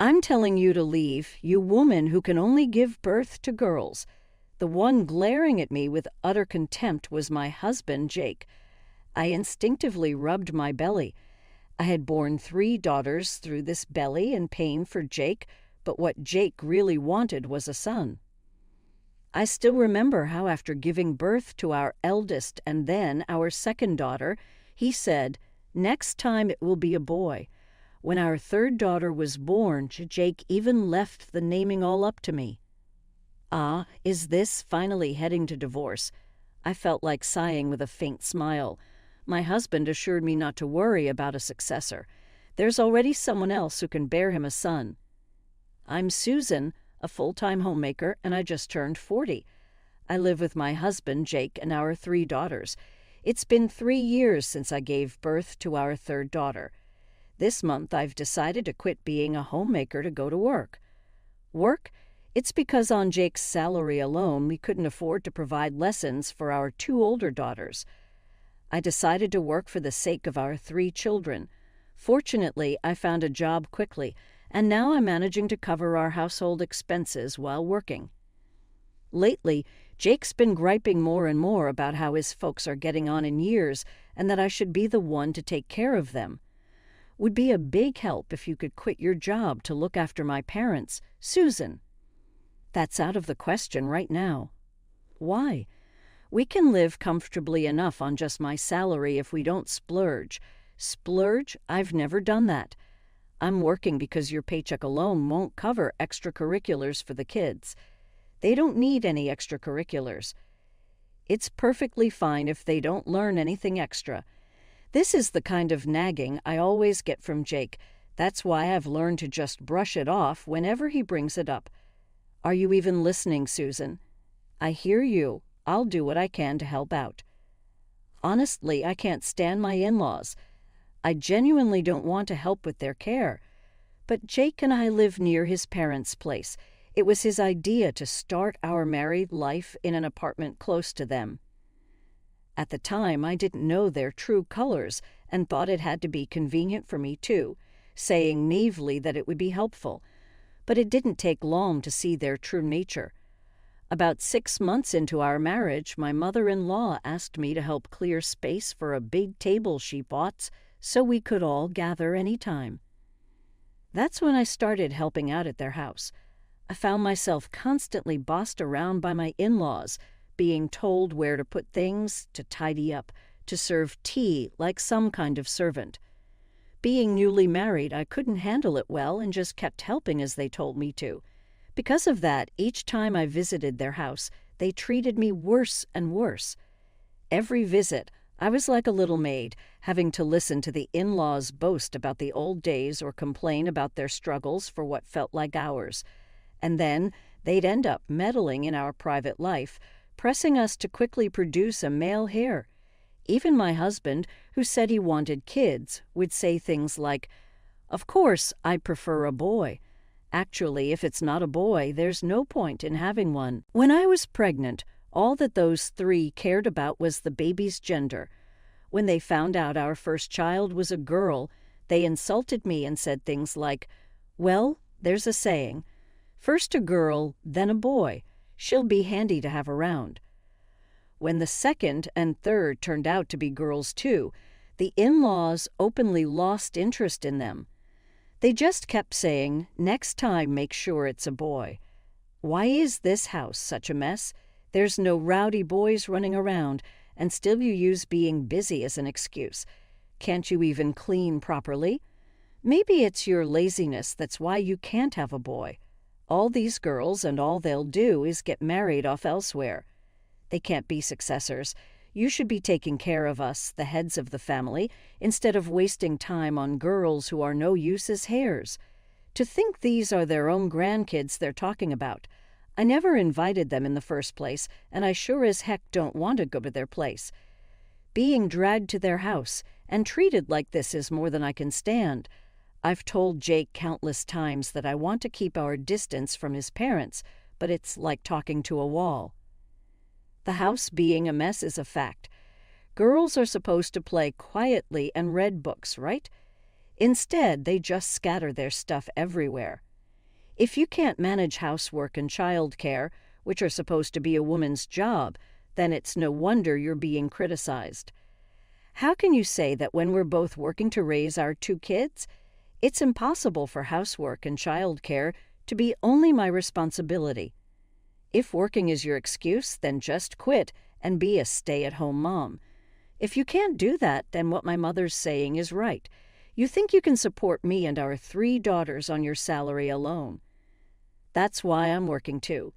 I'm telling you to leave, you woman who can only give birth to girls." The one glaring at me with utter contempt was my husband, Jake. I instinctively rubbed my belly. I had borne 3 daughters through this belly in pain for Jake, but what Jake really wanted was a son. I still remember how after giving birth to our eldest and then our second daughter, he said, "Next time it will be a boy." When our third daughter was born, Jake even left the naming all up to me. Ah, is this finally heading to divorce? I felt like sighing with a faint smile. My husband assured me not to worry about a successor. There's already someone else who can bear him a son. I'm Susan, a full-time homemaker, and I just turned 40. I live with my husband, Jake, and our 3 daughters. It's been 3 years since I gave birth to our third daughter. This month I've decided to quit being a homemaker to go to work. Work? It's because on Jake's salary alone we couldn't afford to provide lessons for our 2 older daughters. I decided to work for the sake of our 3 children. Fortunately, I found a job quickly, and now I'm managing to cover our household expenses while working. Lately, Jake's been griping more and more about how his folks are getting on in years and that I should be the one to take care of them. Would be a big help if you could quit your job to look after my parents, Susan. That's out of the question right now. Why? We can live comfortably enough on just my salary if we don't splurge. Splurge? I've never done that. I'm working because your paycheck alone won't cover extracurriculars for the kids. They don't need any extracurriculars. It's perfectly fine if they don't learn anything extra. This is the kind of nagging I always get from Jake. That's why I've learned to just brush it off whenever he brings it up. Are you even listening, Susan? I hear you. I'll do what I can to help out. Honestly, I can't stand my in-laws. I genuinely don't want to help with their care. But Jake and I live near his parents' place. It was his idea to start our married life in an apartment close to them. At the time, I didn't know their true colors and thought it had to be convenient for me too, saying naively that it would be helpful. But it didn't take long to see their true nature. About 6 months into our marriage, my mother-in-law asked me to help clear space for a big table she bought so we could all gather any time. That's when I started helping out at their house. I found myself constantly bossed around by my in-laws, being told where to put things, to tidy up, to serve tea like some kind of servant. Being newly married, I couldn't handle it well and just kept helping as they told me to. Because of that, each time I visited their house, they treated me worse and worse. Every visit, I was like a little maid, having to listen to the in-laws boast about the old days or complain about their struggles for what felt like hours. And then they'd end up meddling in our private life, pressing us to quickly produce a male heir. Even my husband, who said he wanted kids, would say things like, "Of course, I prefer a boy. Actually, if it's not a boy, there's no point in having one." When I was pregnant, all that those 3 cared about was the baby's gender. When they found out our first child was a girl, they insulted me and said things like, "Well, there's a saying, first a girl, then a boy. She'll be handy to have around." When the second and third turned out to be girls too, the in-laws openly lost interest in them. They just kept saying, "Next time make sure it's a boy." Why is this house such a mess? There's no rowdy boys running around, and still you use being busy as an excuse. Can't you even clean properly? Maybe it's your laziness that's why you can't have a boy. All these girls and all they'll do is get married off elsewhere. They can't be successors. You should be taking care of us, the heads of the family, instead of wasting time on girls who are no use as heirs. To think these are their own grandkids they're talking about. I never invited them in the first place, and I sure as heck don't want to go to their place. Being dragged to their house and treated like this is more than I can stand. I've told Jake countless times that I want to keep our distance from his parents, but it's like talking to a wall. The house being a mess is a fact. Girls are supposed to play quietly and read books, right? Instead, they just scatter their stuff everywhere. If you can't manage housework and childcare, which are supposed to be a woman's job, then it's no wonder you're being criticized. How can you say that when we're both working to raise our 2 kids? It's impossible for housework and childcare to be only my responsibility. If working is your excuse, then just quit and be a stay-at-home mom. If you can't do that, then what my mother's saying is right. You think you can support me and our 3 daughters on your salary alone. That's why I'm working too.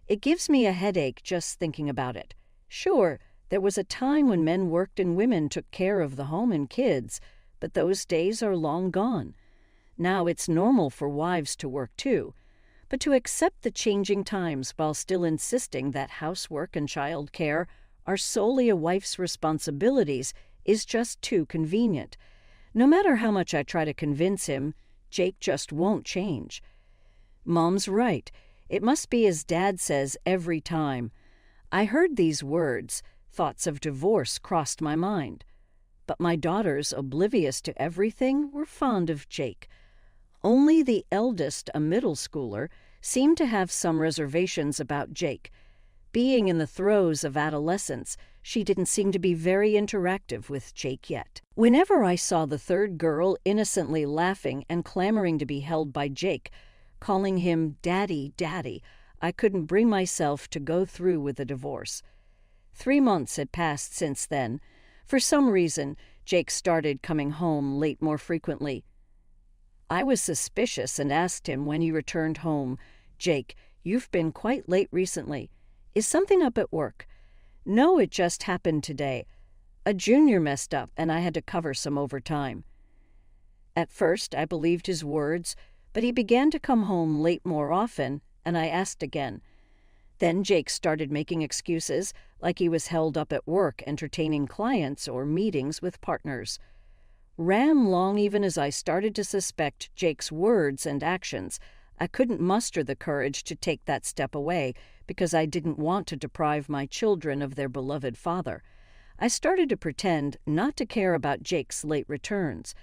It gives me a headache just thinking about it. Sure, there was a time when men worked and women took care of the home and kids, but those days are long gone. Now it's normal for wives to work too, but to accept the changing times while still insisting that housework and child care are solely a wife's responsibilities is just too convenient. No matter how much I try to convince him, Jake just won't change. Mom's right. It must be as Dad says every time. I heard these words. Thoughts of divorce crossed my mind. But my daughters, oblivious to everything, were fond of Jake. Only the eldest, a middle schooler, seemed to have some reservations about Jake. Being in the throes of adolescence, she didn't seem to be very interactive with Jake yet. Whenever I saw the 3rd girl innocently laughing and clamoring to be held by Jake, calling him Daddy, Daddy, I couldn't bring myself to go through with the divorce. 3 months had passed since then. For some reason, Jake started coming home late more frequently. I was suspicious and asked him when he returned home, "Jake, you've been quite late recently. Is something up at work?" "No, it just happened today. A junior messed up and I had to cover some overtime." At first, I believed his words, but he began to come home late more often, and I asked again. Then Jake started making excuses, like he was held up at work entertaining clients or meetings with partners. Ran long even as I started to suspect Jake's words and actions. I couldn't muster the courage to take that step away because I didn't want to deprive my children of their beloved father. I started to pretend not to care about Jake's late returns.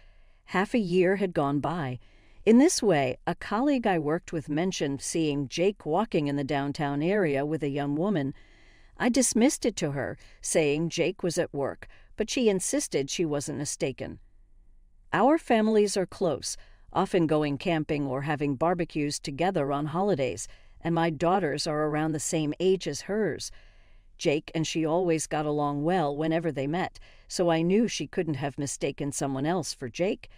Half a year had gone by. In this way, a colleague I worked with mentioned seeing Jake walking in the downtown area with a young woman. I dismissed it to her, saying Jake was at work, but she insisted she wasn't mistaken. Our families are close, often going camping or having barbecues together on holidays, and my daughters are around the same age as hers. Jake and she always got along well whenever they met, so I knew she couldn't have mistaken someone else for Jake.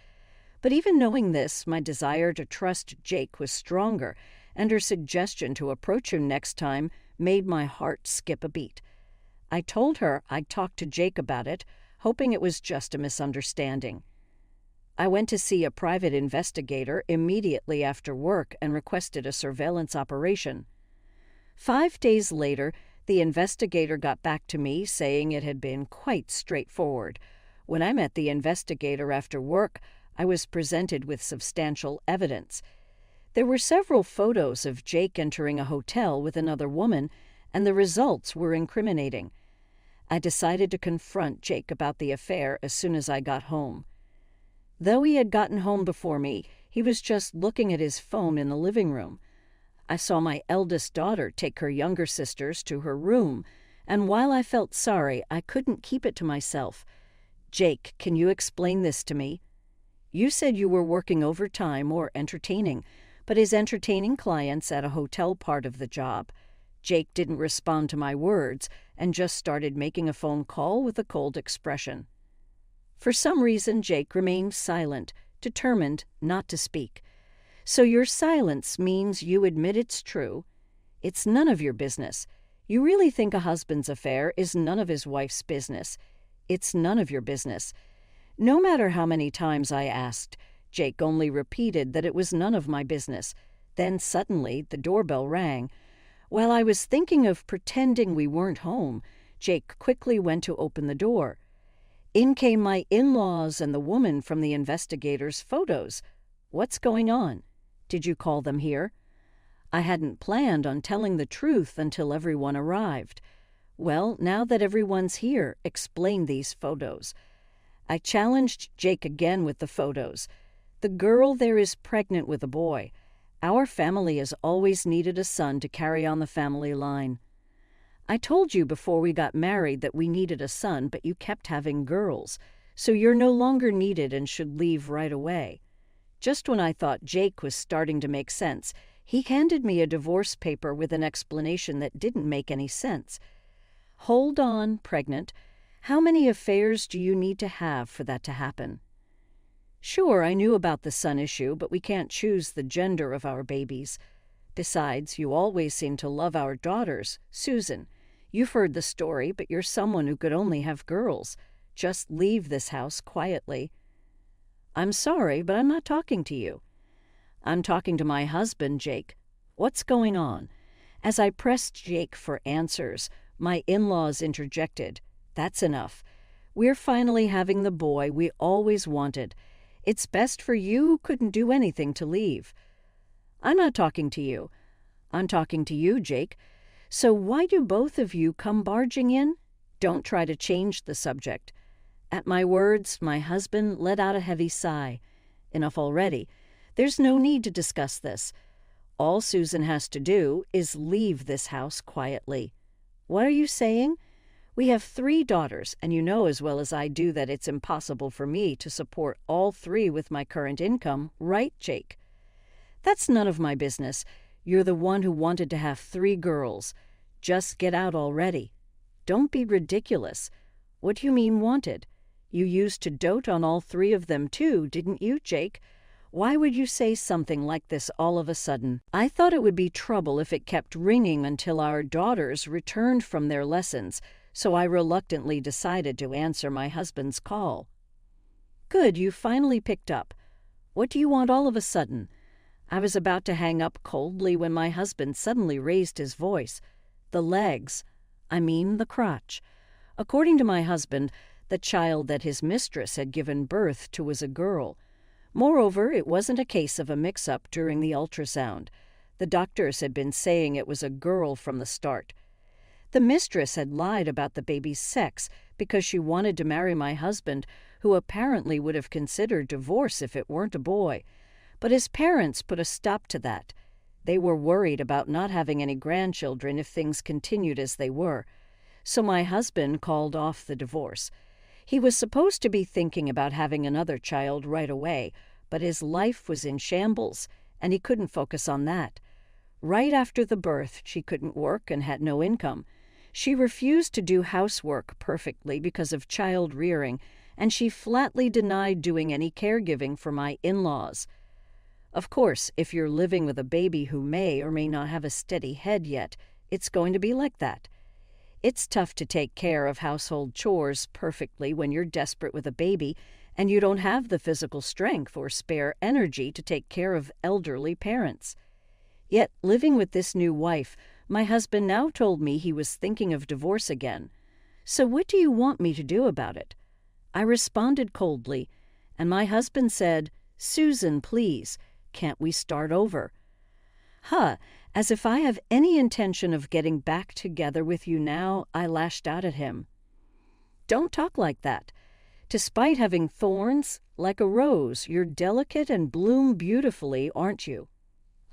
But even knowing this, my desire to trust Jake was stronger, and her suggestion to approach him next time made my heart skip a beat. I told her I'd talk to Jake about it, hoping it was just a misunderstanding. I went to see a private investigator immediately after work and requested a surveillance operation. 5 days later, the investigator got back to me saying it had been quite straightforward. When I met the investigator after work, I was presented with substantial evidence. There were several photos of Jake entering a hotel with another woman, and the results were incriminating. I decided to confront Jake about the affair as soon as I got home. Though he had gotten home before me, he was just looking at his phone in the living room. I saw my eldest daughter take her younger sisters to her room, and while I felt sorry, I couldn't keep it to myself. "Jake, can you explain this to me? You said you were working overtime or entertaining, but is entertaining clients at a hotel part of the job?" Jake didn't respond to my words and just started making a phone call with a cold expression. For some reason, Jake remained silent, determined not to speak. "So your silence means you admit it's true? It's none of your business. You really think a husband's affair is none of his wife's business. It's none of your business." No matter how many times I asked, Jake only repeated that it was none of my business. Then suddenly the doorbell rang. While I was thinking of pretending we weren't home, Jake quickly went to open the door. In came my in-laws and the woman from the investigator's photos. "What's going on? Did you call them here?" I hadn't planned on telling the truth until everyone arrived. "Well, now that everyone's here, explain these photos." I challenged Jake again with the photos. "The girl there is pregnant with a boy. Our family has always needed a son to carry on the family line. I told you before we got married that we needed a son, but you kept having girls, so you're no longer needed and should leave right away. Just when I thought Jake was starting to make sense, he handed me a divorce paper with an explanation that didn't make any sense. Hold on, pregnant. How many affairs do you need to have for that to happen? Sure, I knew about the son issue, but we can't choose the gender of our babies. Besides, you always seem to love our daughters. Susan, you've heard the story, but you're someone who could only have girls. Just leave this house quietly. I'm sorry, but I'm not talking to you. I'm talking to my husband, Jake. What's going on? As I pressed Jake for answers, my in-laws interjected. That's enough. We're finally having the boy we always wanted. It's best for you who couldn't do anything to leave. I'm not talking to you. I'm talking to you, Jake. So why do both of you come barging in? Don't try to change the subject. At my words, my husband let out a heavy sigh. Enough already. There's no need to discuss this. All Susan has to do is leave this house quietly. What are you saying? We have 3 daughters, and you know as well as I do that it's impossible for me to support all 3 with my current income, right, Jake? That's none of my business. You're the one who wanted to have 3 girls. Just get out already. Don't be ridiculous. What do you mean wanted? You used to dote on all 3 of them too, didn't you, Jake? Why would you say something like this all of a sudden? I thought it would be trouble if it kept ringing until our daughters returned from their lessons, so I reluctantly decided to answer my husband's call. Good, you finally picked up. What do you want all of a sudden? I was about to hang up coldly when my husband suddenly raised his voice. The legs. I mean the crotch. According to my husband, the child that his mistress had given birth to was a girl. Moreover, it wasn't a case of a mix-up during the ultrasound. The doctors had been saying it was a girl from the start. The mistress had lied about the baby's sex because she wanted to marry my husband, who apparently would have considered divorce if it weren't a boy. But his parents put a stop to that. They were worried about not having any grandchildren if things continued as they were. So my husband called off the divorce. He was supposed to be thinking about having another child right away, but his life was in shambles, and he couldn't focus on that. Right after the birth, she couldn't work and had no income. She refused to do housework perfectly because of child rearing, and she flatly denied doing any caregiving for my in-laws. Of course, if you're living with a baby who may or may not have a steady head yet, it's going to be like that. It's tough to take care of household chores perfectly when you're desperate with a baby and you don't have the physical strength or spare energy to take care of elderly parents. Yet, living with this new wife, my husband now told me he was thinking of divorce again. So what do you want me to do about it? I responded coldly, and my husband said, Susan, please, can't we start over? As if I have any intention of getting back together with you now, I lashed out at him. Don't talk like that. Despite having thorns, like a rose, you're delicate and bloom beautifully, aren't you?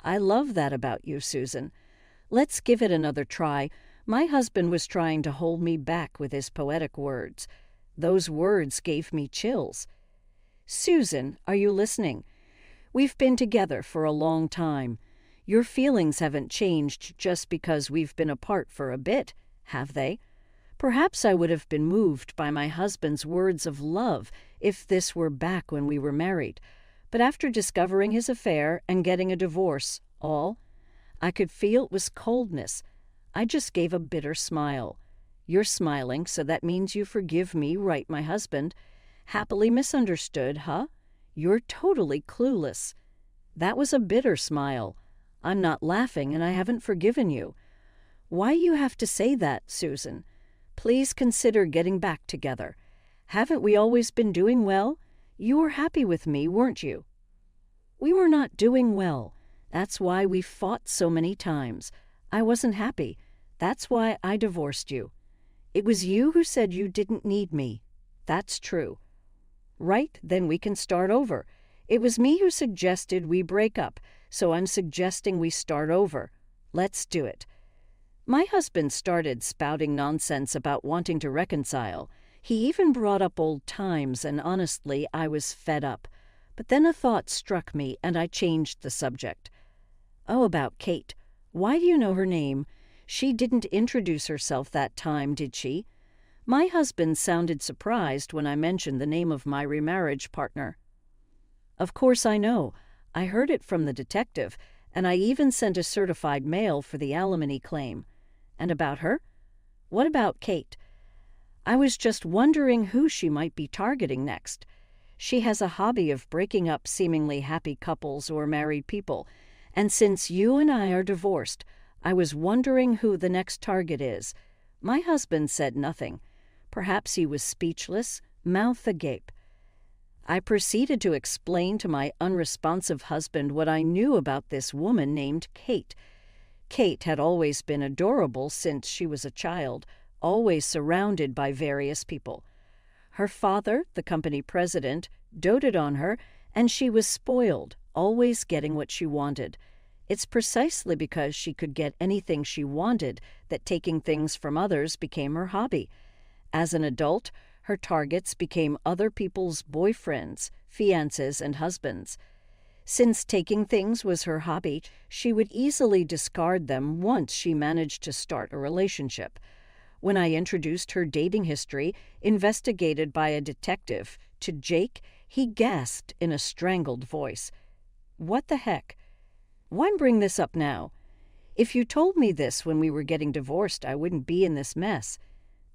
I love that about you, Susan. Let's give it another try. My husband was trying to hold me back with his poetic words. Those words gave me chills. Susan, are you listening? We've been together for a long time. Your feelings haven't changed just because we've been apart for a bit, have they? Perhaps I would have been moved by my husband's words of love if this were back when we were married. But after discovering his affair and getting a divorce, I could feel it was coldness. I just gave a bitter smile. You're smiling, so that means you forgive me, right, my husband? Happily misunderstood, huh? You're totally clueless. That was a bitter smile. I'm not laughing, and I haven't forgiven you. Why you have to say that, Susan? Please consider getting back together. Haven't we always been doing well? You were happy with me, weren't you? We were not doing well. That's why we fought so many times. I wasn't happy. That's why I divorced you. It was you who said you didn't need me. That's true. Right, then we can start over. It was me who suggested we break up, so I'm suggesting we start over. Let's do it." My husband started spouting nonsense about wanting to reconcile. He even brought up old times, and honestly, I was fed up. But then a thought struck me, and I changed the subject. "Oh, about Kate. Why do you know her name? She didn't introduce herself that time, did she?" My husband sounded surprised when I mentioned the name of my remarriage partner. "Of course I know. I heard it from the detective, and I even sent a certified mail for the alimony claim. And about her? What about Kate? I was just wondering who she might be targeting next. She has a hobby of breaking up seemingly happy couples or married people, and since you and I are divorced, I was wondering who the next target is." My husband said nothing. Perhaps he was speechless, mouth agape. I proceeded to explain to my unresponsive husband what I knew about this woman named Kate. Kate had always been adorable since she was a child, always surrounded by various people. Her father, the company president, doted on her, and she was spoiled, always getting what she wanted. It's precisely because she could get anything she wanted that taking things from others became her hobby. As an adult, her targets became other people's boyfriends, fiancés, and husbands. Since taking things was her hobby, she would easily discard them once she managed to start a relationship. When I introduced her dating history, investigated by a detective, to Jake, he gasped in a strangled voice. "What the heck? Why bring this up now? If you told me this when we were getting divorced, I wouldn't be in this mess.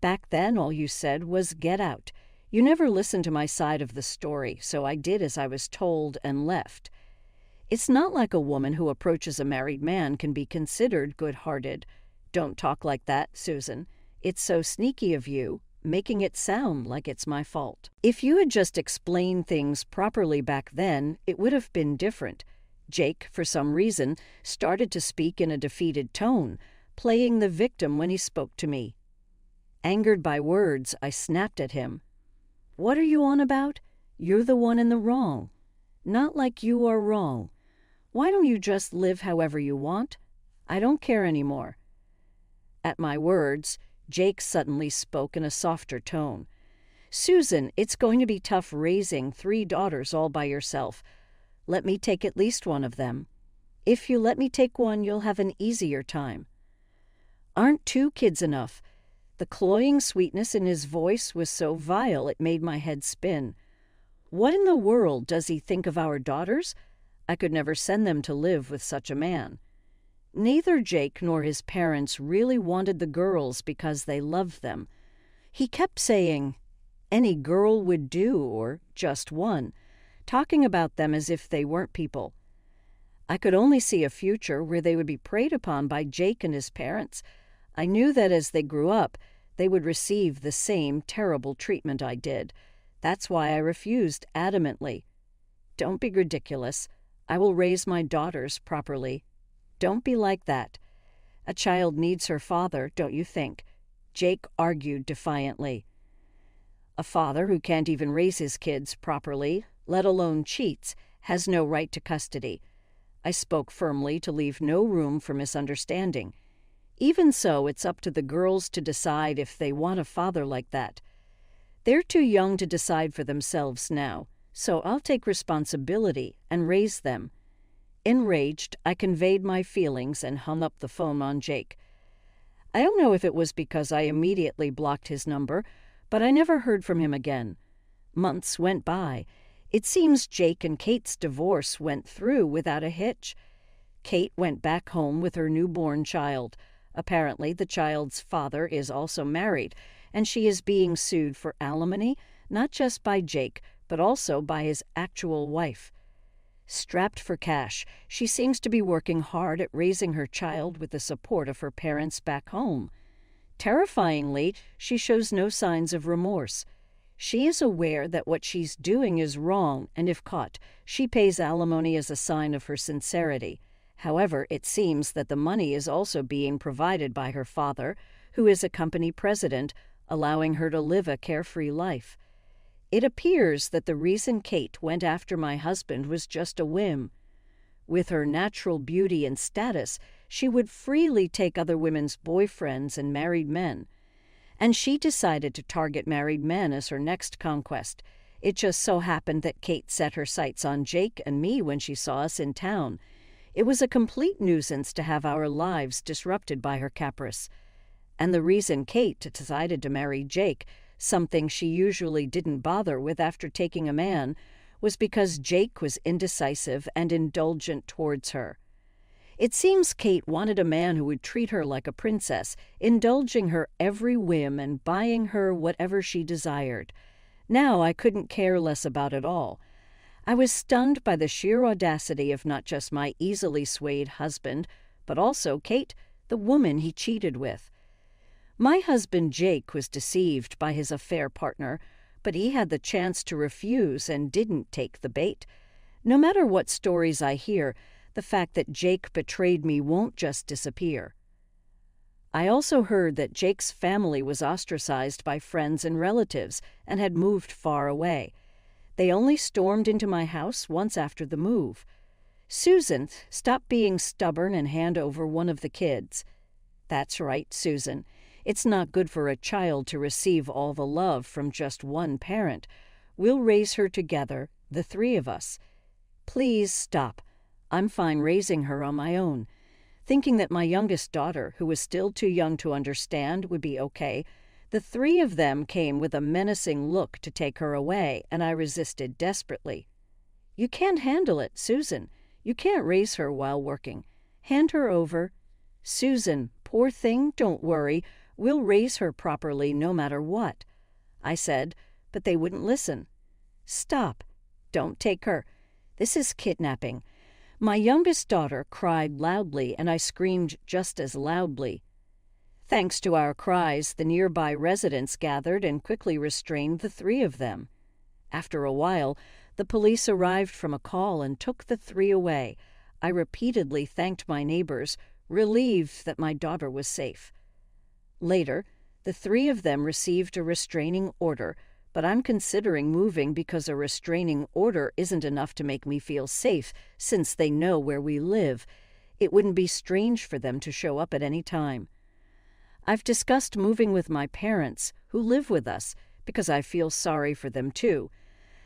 Back then, all you said was get out. You never listened to my side of the story, so I did as I was told and left. It's not like a woman who approaches a married man can be considered good-hearted. Don't talk like that, Susan. It's so sneaky of you, making it sound like it's my fault. If you had just explained things properly back then, it would have been different." Jake, for some reason, started to speak in a defeated tone, playing the victim when he spoke to me. Angered by words, I snapped at him. "What are you on about? You're the one in the wrong. Not like you are wrong. Why don't you just live however you want? I don't care anymore." At my words, Jake suddenly spoke in a softer tone. "Susan, it's going to be tough raising 3 daughters all by yourself. Let me take at least one of them. If you let me take one, you'll have an easier time." "Aren't 2 kids enough?" The cloying sweetness in his voice was so vile it made my head spin. What in the world does he think of our daughters? I could never send them to live with such a man. Neither Jake nor his parents really wanted the girls because they loved them. He kept saying, "Any girl would do," or "just one," talking about them as if they weren't people. I could only see a future where they would be preyed upon by Jake and his parents. I knew that as they grew up, they would receive the same terrible treatment I did. That's why I refused adamantly. "Don't be ridiculous. I will raise my daughters properly." "Don't be like that. A child needs her father, don't you think?" Jake argued defiantly. "A father who can't even raise his kids properly, let alone cheats, has no right to custody." I spoke firmly to leave no room for misunderstanding. Even so, it's up to the girls to decide if they want a father like that. They're too young to decide for themselves now, so I'll take responsibility and raise them. Enraged, I conveyed my feelings and hung up the phone on Jake. I don't know if it was because I immediately blocked his number, but I never heard from him again. Months went by. It seems Jake and Kate's divorce went through without a hitch. Kate went back home with her newborn child. Apparently, the child's father is also married, and she is being sued for alimony, not just by Jake, but also by his actual wife. Strapped for cash, she seems to be working hard at raising her child with the support of her parents back home. Terrifyingly, she shows no signs of remorse. She is aware that what she's doing is wrong, and if caught, she pays alimony as a sign of her sincerity. However, it seems that the money is also being provided by her father, who is a company president, allowing her to live a carefree life. It appears that the reason Kate went after my husband was just a whim. With her natural beauty and status, she would freely take other women's boyfriends and married men. And she decided to target married men as her next conquest. It just so happened that Kate set her sights on Jake and me when she saw us in town. It was a complete nuisance to have our lives disrupted by her caprice. And the reason Kate decided to marry Jake, something she usually didn't bother with after taking a man, was because Jake was indecisive and indulgent towards her. It seems Kate wanted a man who would treat her like a princess, indulging her every whim and buying her whatever she desired. Now I couldn't care less about it all. I was stunned by the sheer audacity of not just my easily swayed husband, but also Kate, the woman he cheated with. My husband Jake was deceived by his affair partner, but he had the chance to refuse and didn't take the bait. No matter what stories I hear, the fact that Jake betrayed me won't just disappear. I also heard that Jake's family was ostracized by friends and relatives and had moved far away. They only stormed into my house once after the move. Susan, stop being stubborn and hand over one of the kids. That's right, Susan. It's not good for a child to receive all the love from just one parent. We'll raise her together, the three of us. Please stop. I'm fine raising her on my own. Thinking that my youngest daughter, who was still too young to understand, would be okay, the three of them came with a menacing look to take her away, and I resisted desperately. You can't handle it, Susan. You can't raise her while working. Hand her over. Susan, poor thing, don't worry. We'll raise her properly no matter what. I said, but they wouldn't listen. Stop. Don't take her. This is kidnapping. My youngest daughter cried loudly, and I screamed just as loudly. Thanks to our cries, the nearby residents gathered and quickly restrained the three of them. After a while, the police arrived from a call and took the three away. I repeatedly thanked my neighbors, relieved that my daughter was safe. Later, the three of them received a restraining order, but I'm considering moving because a restraining order isn't enough to make me feel safe since they know where we live. It wouldn't be strange for them to show up at any time. I've discussed moving with my parents, who live with us, because I feel sorry for them too.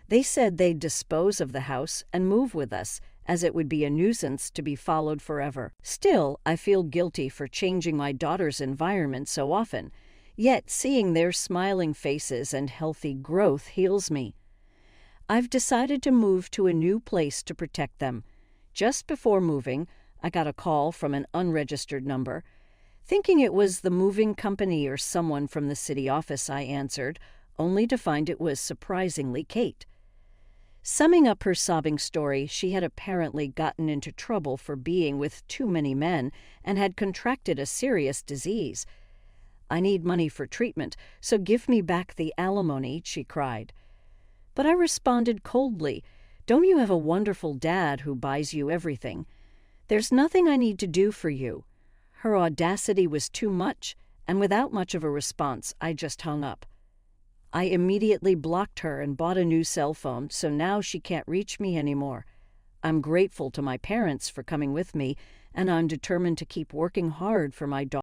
They said they'd dispose of the house and move with us, as it would be a nuisance to be followed forever. Still, I feel guilty for changing my daughter's environment so often, yet seeing their smiling faces and healthy growth heals me. I've decided to move to a new place to protect them. Just before moving, I got a call from an unregistered number. Thinking it was the moving company or someone from the city office, I answered, only to find it was surprisingly Kate. Summing up her sobbing story, she had apparently gotten into trouble for being with too many men and had contracted a serious disease. I need money for treatment, so give me back the alimony, she cried. But I responded coldly, don't you have a wonderful dad who buys you everything? There's nothing I need to do for you. Her audacity was too much, and without much of a response, I just hung up. I immediately blocked her and bought a new cell phone, so now she can't reach me anymore. I'm grateful to my parents for coming with me, and I'm determined to keep working hard for my daughter.